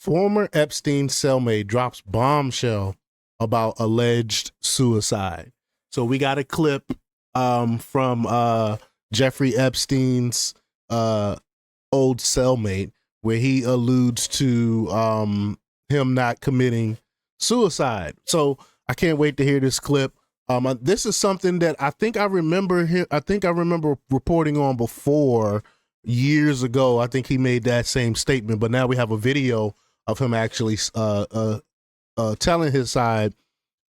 Former Epstein cellmate drops bombshell about alleged suicide. So we got a clip from Jeffrey Epstein's old cellmate where he alludes to him not committing suicide. So I can't wait to hear this clip. This is something that I think I remember reporting on before years ago. I think he made that same statement, but now we have a video of him actually telling his side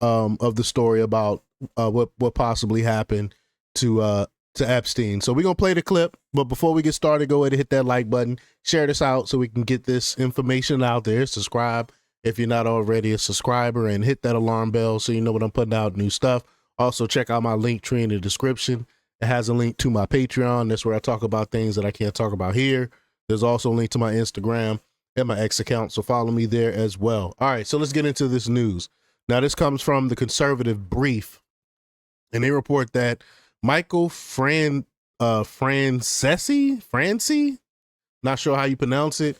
of the story about what possibly happened to Epstein. So we're gonna play the clip, but before we get started, go ahead and hit that like button, share this out so we can get this information out there. Subscribe if you're not already a subscriber, and hit that alarm bell so you know when I'm putting out new stuff. Also, check out my link tree in the description. It has a link to my Patreon. That's where I talk about things that I can't talk about here. There's also a link to my Instagram and my X account, so follow me there as well. All right, so let's get into this news. Now, this comes from the Conservative Brief, and they report that Michael Francesi, not sure how you pronounce it,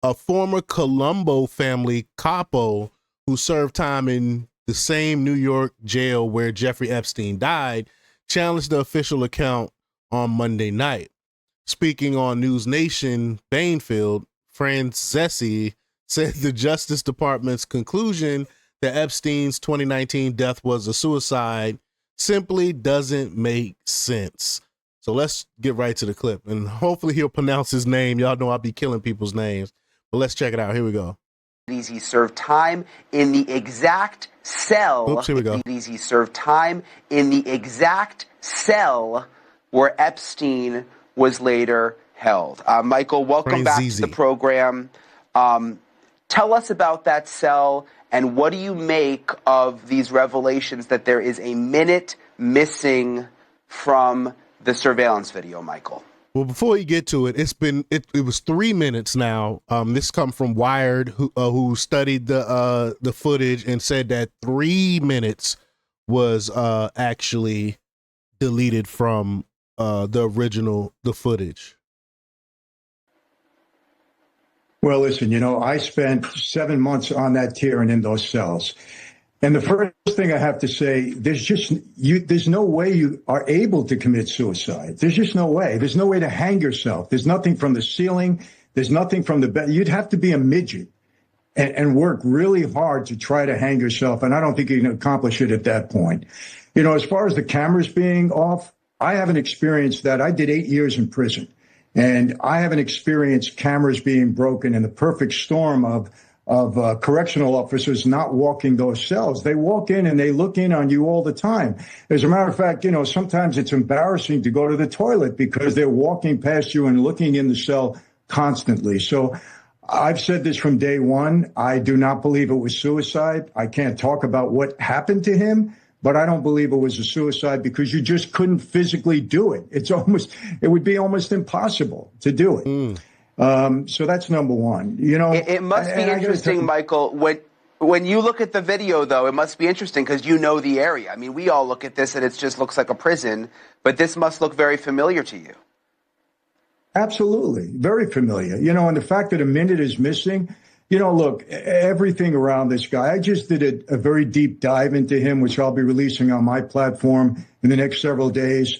a former Colombo family capo who served time in the same New York jail where Jeffrey Epstein died, challenged the official account on Monday night. Speaking on News Nation Bainfield, Francesi said the Justice Department's conclusion that Epstein's 2019 death was a suicide simply doesn't make sense. So let's get right to the clip, and hopefully he'll pronounce his name. Y'all know I'll be killing people's names, but let's check it out. Here we go. He served time in the exact cell. Oops, here we go. He served time in the exact cell where Epstein was later held. Michael, welcome back to the program. Tell us about that cell, and what do you make of these revelations that there is a minute missing from the surveillance video, Michael? Well, before you get to it, it was 3 minutes now. This come from Wired, who studied the footage and said that 3 minutes was actually deleted from the footage. Well, listen, I spent 7 months on that tier and in those cells. And the first thing I have to say, there's no way you are able to commit suicide. There's just no way. There's no way to hang yourself. There's nothing from the ceiling. There's nothing from the bed. You'd have to be a midget and work really hard to try to hang yourself. And I don't think you can accomplish it at that point. As far as the cameras being off, I haven't experienced that. I did 8 years in prison, and I haven't experienced cameras being broken in the perfect storm of correctional officers not walking those cells. They walk in and they look in on you all the time. As a matter of fact, sometimes it's embarrassing to go to the toilet because they're walking past you and looking in the cell constantly. So I've said this from day one. I do not believe it was suicide. I can't talk about what happened to him, but I don't believe it was a suicide because you just couldn't physically do it. It would be almost impossible to do it. So that's number one. It must be interesting, Michael, when you look at the video, though. It must be interesting because you know the area. I mean, we all look at this and it just looks like a prison, but this must look very familiar to you. Absolutely. Very familiar. And the fact that a minute is missing, look, everything around this guy. I just did a very deep dive into him, which I'll be releasing on my platform in the next several days.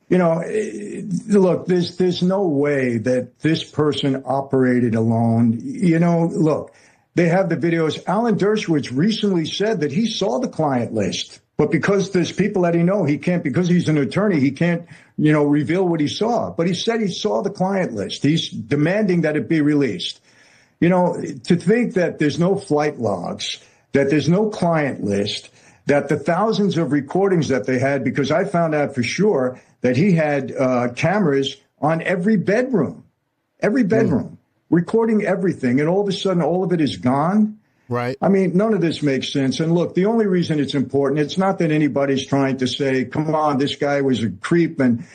Look, there's no way that this person operated alone. Look, they have the videos. Alan Dershowitz recently said that he saw the client list, but because there's people that he can't, because he's an attorney, he can't, reveal what he saw. But he said he saw the client list. He's demanding that it be released. To think that there's no flight logs, that there's no client list, that the thousands of recordings that they had, because I found out for sure that he had cameras on every bedroom, recording everything. And all of a sudden, all of it is gone. Right. I mean, none of this makes sense. And look, the only reason it's important, it's not that anybody's trying to say, come on, this guy was a creep. And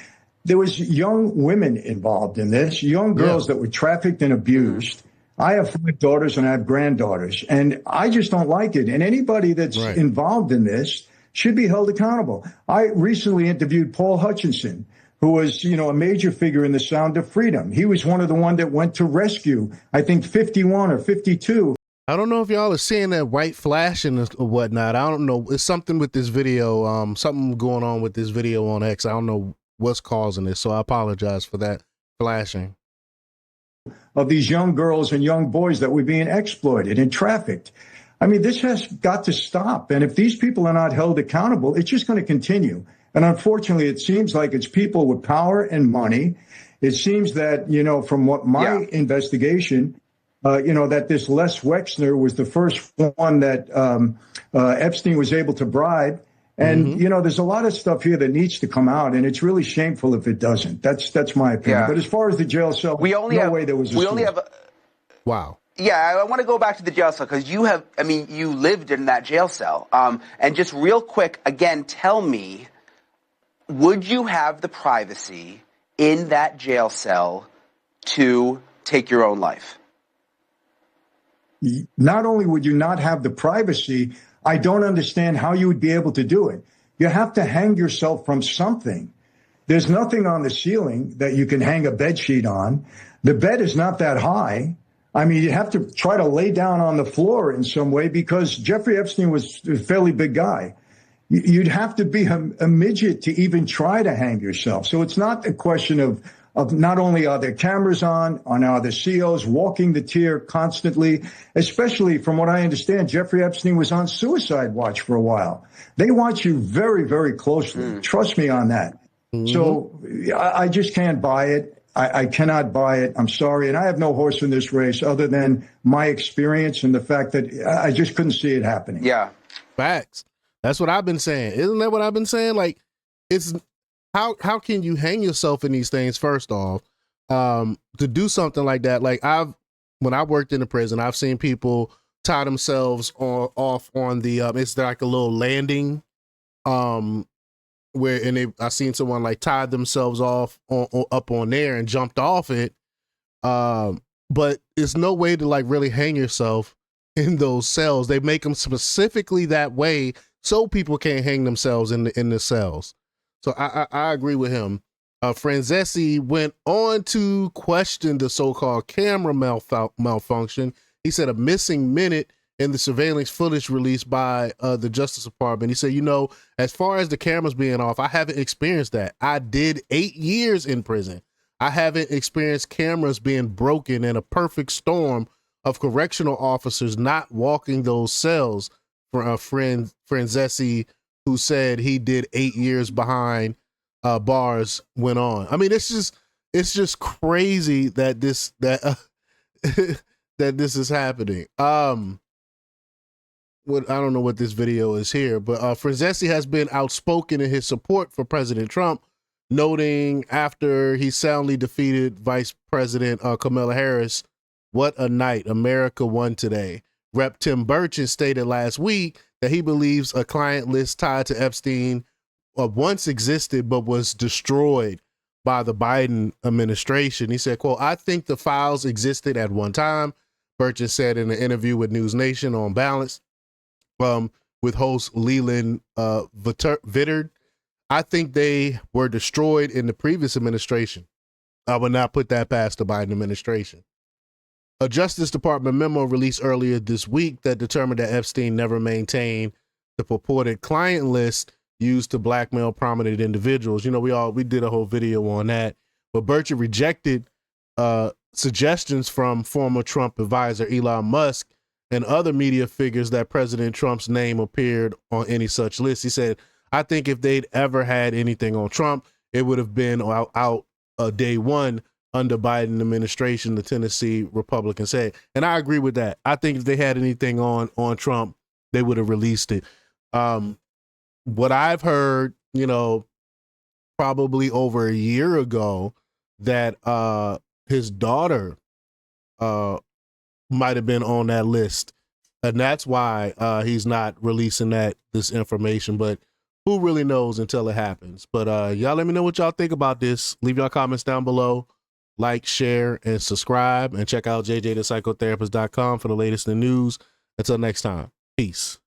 there was young women involved in this, young girls that were trafficked and abused. I have 5 daughters and I have granddaughters, and I just don't like it. And anybody that's involved in this should be held accountable. I recently interviewed Paul Hutchinson, who was, a major figure in the Sound of Freedom. He was one of the one that went to rescue, I think, 51 or 52. I don't know if y'all are seeing that white flashing or whatnot. I don't know. It's something with this video, something going on with this video on X. I don't know what's causing it, so I apologize for that flashing. Of these young girls and young boys that were being exploited and trafficked. I mean, this has got to stop. And if these people are not held accountable, it's just going to continue. And unfortunately, it seems like it's people with power and money. It seems that, from what my investigation, that this Les Wexner was the first one that Epstein was able to bribe. And, there's a lot of stuff here that needs to come out, and it's really shameful if it doesn't. That's my opinion. Yeah. But as far as the jail cell, Wow. Yeah, I want to go back to the jail cell because you lived in that jail cell. And just real quick, again, tell me, would you have the privacy in that jail cell to take your own life? Not only would you not have the privacy, I don't understand how you would be able to do it. You have to hang yourself from something. There's nothing on the ceiling that you can hang a bed sheet on. The bed is not that high. I mean, you have to try to lay down on the floor in some way because Jeffrey Epstein was a fairly big guy. You'd have to be a midget to even try to hang yourself. So it's not a question of not only are there cameras on are the COs walking the tier constantly, especially from what I understand, Jeffrey Epstein was on suicide watch for a while. They watch you very, very closely. Trust me on that. So I just can't buy it. I cannot buy it. I'm sorry. And I have no horse in this race other than my experience and the fact that I just couldn't see it happening. Yeah. Facts. That's what I've been saying. Isn't that what I've been saying? Like, it's how can you hang yourself in these things, first off, to do something like that? Like, when I worked in the prison, I've seen people tie themselves off on the, it's like a little landing, I seen someone like tied themselves off up on there and jumped off it. But it's no way to like really hang yourself in those cells. They make them specifically that way so people can't hang themselves in the cells. So I agree with him. Franzesi went on to question the so-called camera malfunction. He said a missing minute in the surveillance footage released by the Justice Department. He said, as far as the cameras being off, I haven't experienced that. I did 8 years in prison. I haven't experienced cameras being broken in a perfect storm of correctional officers not walking those cells. For a friend, Franzesi, who said he did 8 years behind bars, went on. I mean, it's just crazy that that this is happening. I don't know what this video is here, but Franzesi has been outspoken in his support for President Trump, noting after he soundly defeated Vice President Kamala Harris, "What a night! America won today." Rep. Tim Burchett stated last week that he believes a client list tied to Epstein once existed but was destroyed by the Biden administration. He said, quote, "I think the files existed at one time," Burchett said in an interview with News Nation on Balance with host Leland Vittert. "I think they were destroyed in the previous administration. I would not put that past the Biden administration." A Justice Department memo released earlier this week that determined that Epstein never maintained the purported client list used to blackmail prominent individuals. We did a whole video on that, but Burchett rejected suggestions from former Trump advisor Elon Musk and other media figures that President Trump's name appeared on any such list. He said, "I think if they'd ever had anything on Trump, it would have been out day one under Biden administration," the Tennessee Republican said. And I agree with that. I think if they had anything on Trump, they would have released it. What I've heard, probably over a year ago, that his daughter might have been on that list. And that's why he's not releasing this information. But who really knows until it happens? But y'all let me know what y'all think about this. Leave y'all comments down below. Like, share, and subscribe. And check out jjthepsychotherapist.com for the latest in news. Until next time, peace.